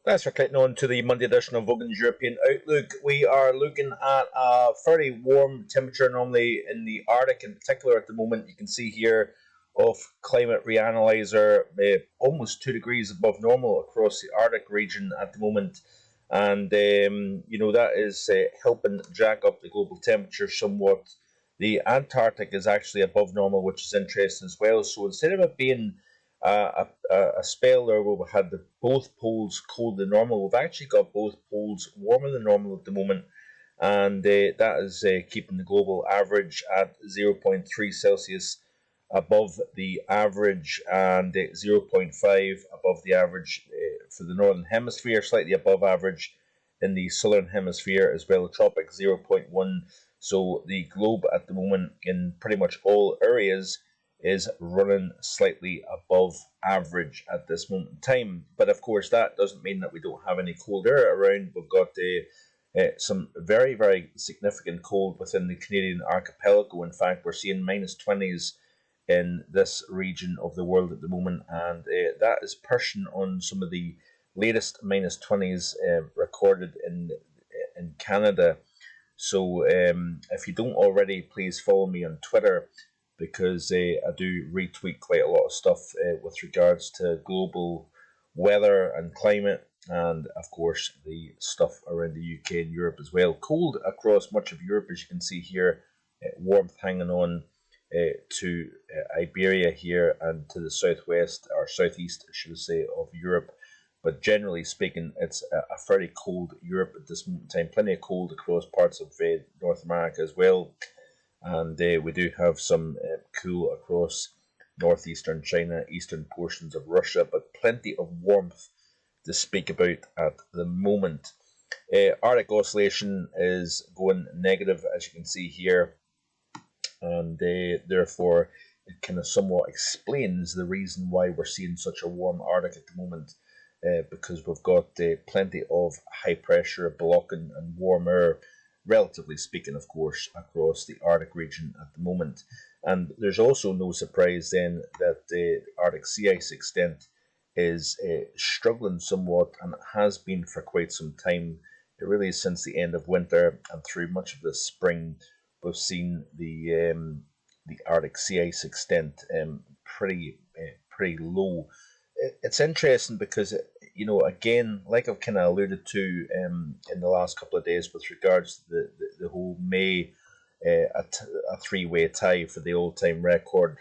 Thanks for clicking on to the Monday edition of Vogan's European Outlook. We are looking at a fairly warm temperature normally in the Arctic in particular at the moment. You can see here off Climate Reanalyzer almost 2 degrees above normal across the Arctic region at the moment. And, that is helping jack up the global temperature somewhat. The Antarctic is actually above normal, which is interesting as well. So instead of it being a spell there where we had both poles colder than normal, we've actually got both poles warmer than normal at the moment, and that is keeping the global average at 0.3 Celsius above the average, and 0.5 above the average for the northern hemisphere, slightly above average in the southern hemisphere as well. The tropic 0.1. So the globe at the moment in pretty much all areas is running slightly above average at this moment in time. But of course, that doesn't mean that we don't have any cold air around. We've got some very, very significant cold within the Canadian archipelago. In fact, we're seeing minus 20s in this region of the world at the moment, and that is pushing on some of the latest minus 20s recorded in Canada. So if you don't already, please follow me on Twitter, because I do retweet quite a lot of stuff with regards to global weather and climate, and of course the stuff around the UK and Europe as well. Cold across much of Europe, as you can see here, warmth hanging on to Iberia here and to the southwest, or southeast, I should say, of Europe. But generally speaking, it's a fairly cold Europe at this moment in time. Plenty of cold across parts of North America as well. And we do have some cool across northeastern China, eastern portions of Russia, but plenty of warmth to speak about at the moment. Arctic oscillation is going negative, as you can see here, and therefore it kind of somewhat explains the reason why we're seeing such a warm Arctic at the moment, because we've got plenty of high pressure blocking and warm air, relatively speaking, of course, across the Arctic region at the moment. And there's also no surprise then that the Arctic sea ice extent is struggling somewhat, and it has been for quite some time. It really is since the end of winter and through much of the spring. We've seen the Arctic sea ice extent pretty low. It's interesting because, again, like I've kind of alluded to in the last couple of days with regards to the whole May, a three-way tie for the all-time record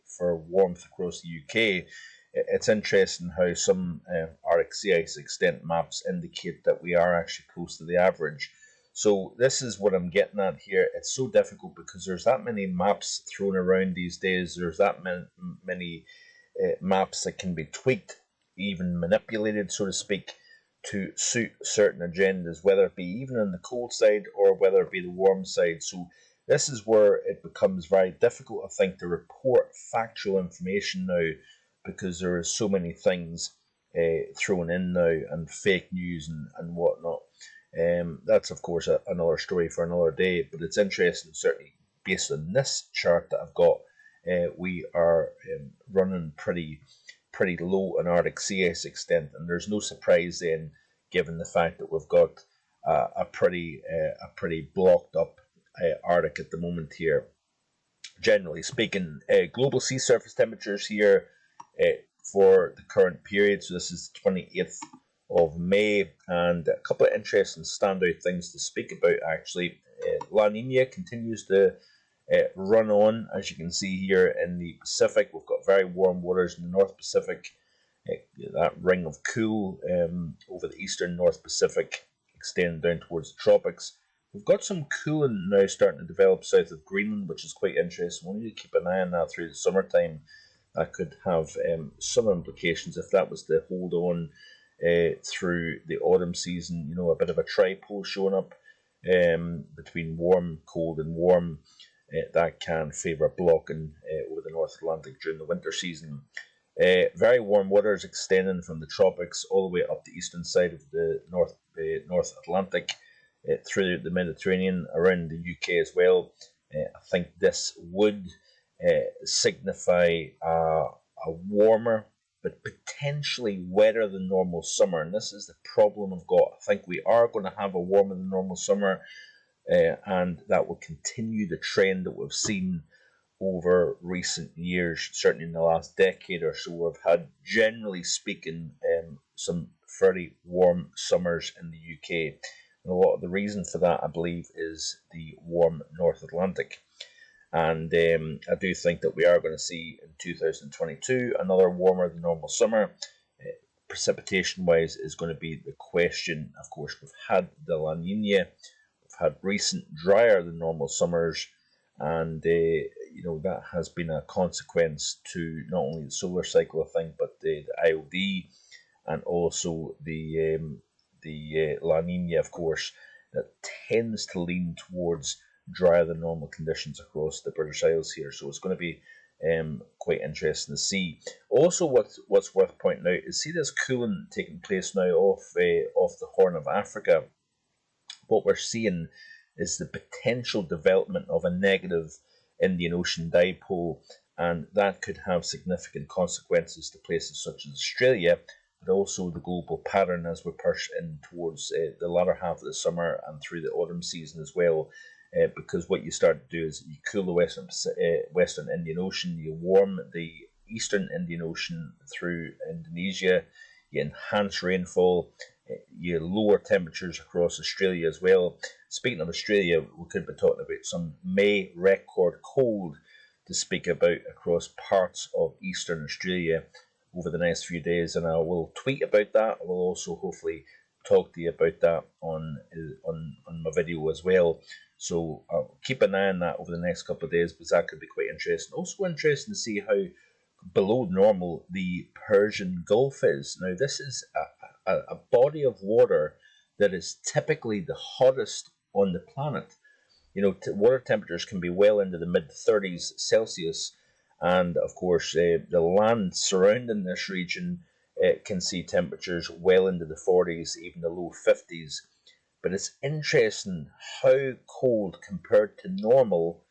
for warmth across the UK. It's interesting how some Arctic sea ice extent maps indicate that we are actually close to the average. So this is what I'm getting at here. It's so difficult because there's that many maps thrown around these days. There's that many maps that can be tweaked, even manipulated, so to speak, to suit certain agendas, whether it be even on the cold side or whether it be the warm side. So this is where it becomes very difficult, I think, to report factual information now, because there are so many things thrown in now, and fake news and whatnot. That's, of course, another story for another day, but it's interesting, certainly based on this chart that I've got. We are running pretty low on Arctic sea ice extent, and there's no surprise then, given the fact that we've got a pretty blocked up Arctic at the moment here. Generally speaking, global sea surface temperatures here for the current period. So this is the 28th of May, and a couple of interesting standout things to speak about actually. La Nina continues to run on, as you can see here in the Pacific. We've got very warm waters in the North Pacific, that ring of cool over the eastern North Pacific, extending down towards the tropics. We've got some cooling now starting to develop south of Greenland, which is quite interesting. We need to keep an eye on that through the summertime. That could have some implications if that was to hold on through the autumn season. A bit of a tripole showing up between warm, cold and warm. That can favour blocking over the North Atlantic during the winter season. Very warm waters extending from the tropics all the way up the eastern side of the North Atlantic, through the Mediterranean, around the UK as well. I think this would signify a warmer but potentially wetter than normal summer. And this is the problem I've got. I think we are going to have a warmer than normal summer, and that will continue the trend that we've seen over recent years, certainly in the last decade or so. We've had, generally speaking, some fairly warm summers in the UK. And a lot of the reason for that, I believe, is the warm North Atlantic. And I do think that we are going to see in 2022 another warmer than normal summer. Precipitation wise is going to be the question. Of course, we've had the La Nina, we've had recent drier than normal summers, and that has been a consequence to not only the solar cycle, I think, but the IOD, and also the La Nina, of course, that tends to lean towards drier than normal conditions across the British Isles here. So it's going to be quite interesting to see. Also, what's worth pointing out is, see this cooling taking place now off the Horn of Africa. What we're seeing is the potential development of a negative Indian Ocean dipole, and that could have significant consequences to places such as Australia, but also the global pattern as we push in towards the latter half of the summer and through the autumn season as well. Because what you start to do is you cool the Western Indian Ocean, you warm the Eastern Indian Ocean through Indonesia, you enhance rainfall, you lower temperatures across Australia as well. Speaking of Australia, we could be talking about some May record cold to speak about across parts of Eastern Australia over the next few days, and I will tweet about that. I will also hopefully talk to you about that on my video as well. So I'll keep an eye on that over the next couple of days, because that could be quite interesting. Also interesting to see how below normal the Persian Gulf is. Now, this is a body of water that is typically the hottest on the planet. Water temperatures can be well into the mid-30s Celsius, and of course the land surrounding this region can see temperatures well into the 40s, even the low 50s. But it's interesting how cold compared to normal,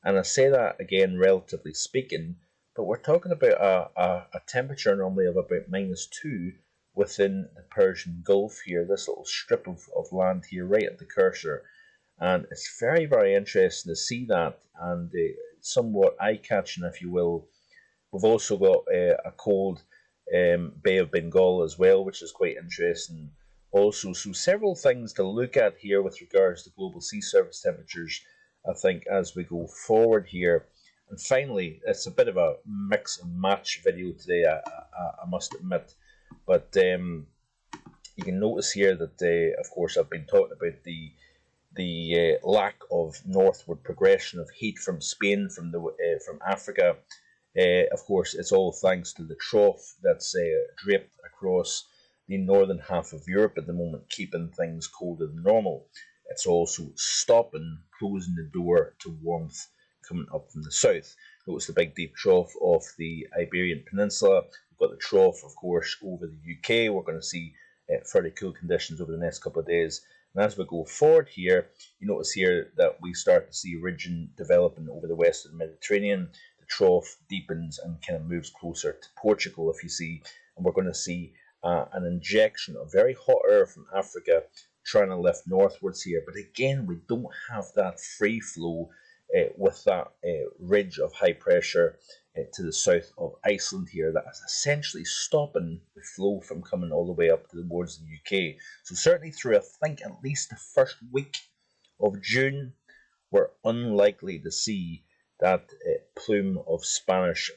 and I say that again relatively speaking, but we're talking about a temperature normally of about -2 within the Persian Gulf here, this little strip of land here right at the cursor. And it's very, very interesting to see that, and somewhat eye-catching, if you will. We've also got a cold Bay of Bengal as well, which is quite interesting also. So several things to look at here with regards to global sea surface temperatures, I think, as we go forward here. And finally, it's a bit of a mix and match video today, I must admit. But you can notice here that, of course, I've been talking about the lack of northward progression of heat from Spain, from Africa. Of course, it's all thanks to the trough that's draped across the northern half of Europe at the moment, keeping things colder than normal. It's also closing the door to warmth coming up from the south. Notice the big deep trough of the Iberian Peninsula. We've got the trough, of course, over the UK. We're going to see fairly cool conditions over the next couple of days. And as we go forward here, you notice here that we start to see ridging developing over the western Mediterranean. The trough deepens and kind of moves closer to Portugal, if you see. And we're going to see an injection of very hot air from Africa trying to lift northwards here. But again, we don't have that free flow with that ridge of high pressure to the south of Iceland here that is essentially stopping the flow from coming all the way up towards the UK. So certainly through, I think, at least the first week of June, we're unlikely to see that plume of Spanish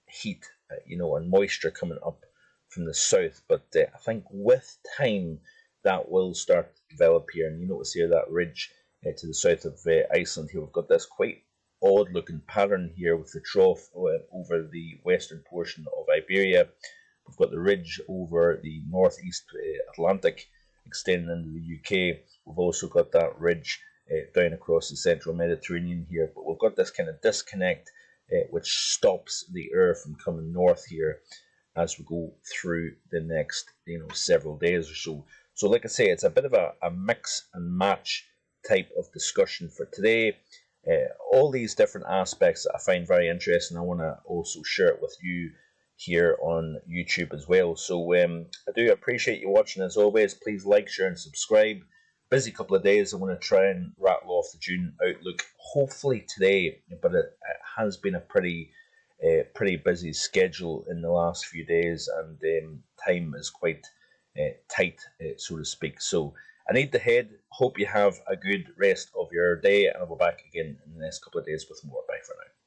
heat, and moisture coming up from the south. But I think with time that will start to develop here. And you notice here that ridge to the south of Iceland here. We've got this quite odd looking pattern here with the trough over the western portion of Iberia. We've got the ridge over the northeast Atlantic extending into the UK. We've also got that ridge down across the central Mediterranean here, but we've got this kind of disconnect which stops the air from coming north here as we go through the next several days or so. So like I say, it's a bit of a mix and match type of discussion for today. All these different aspects that I find very interesting, I want to also share it with you here on YouTube as well. So I do appreciate you watching as always. Please like, share, and subscribe. Busy couple of days. I want to try and rattle off the June outlook, hopefully today, but it has been a pretty busy schedule in the last few days, and time is quite tight, so to speak. So I need to head. Hope you have a good rest of your day, and I'll be back again in the next couple of days with more. Bye for now.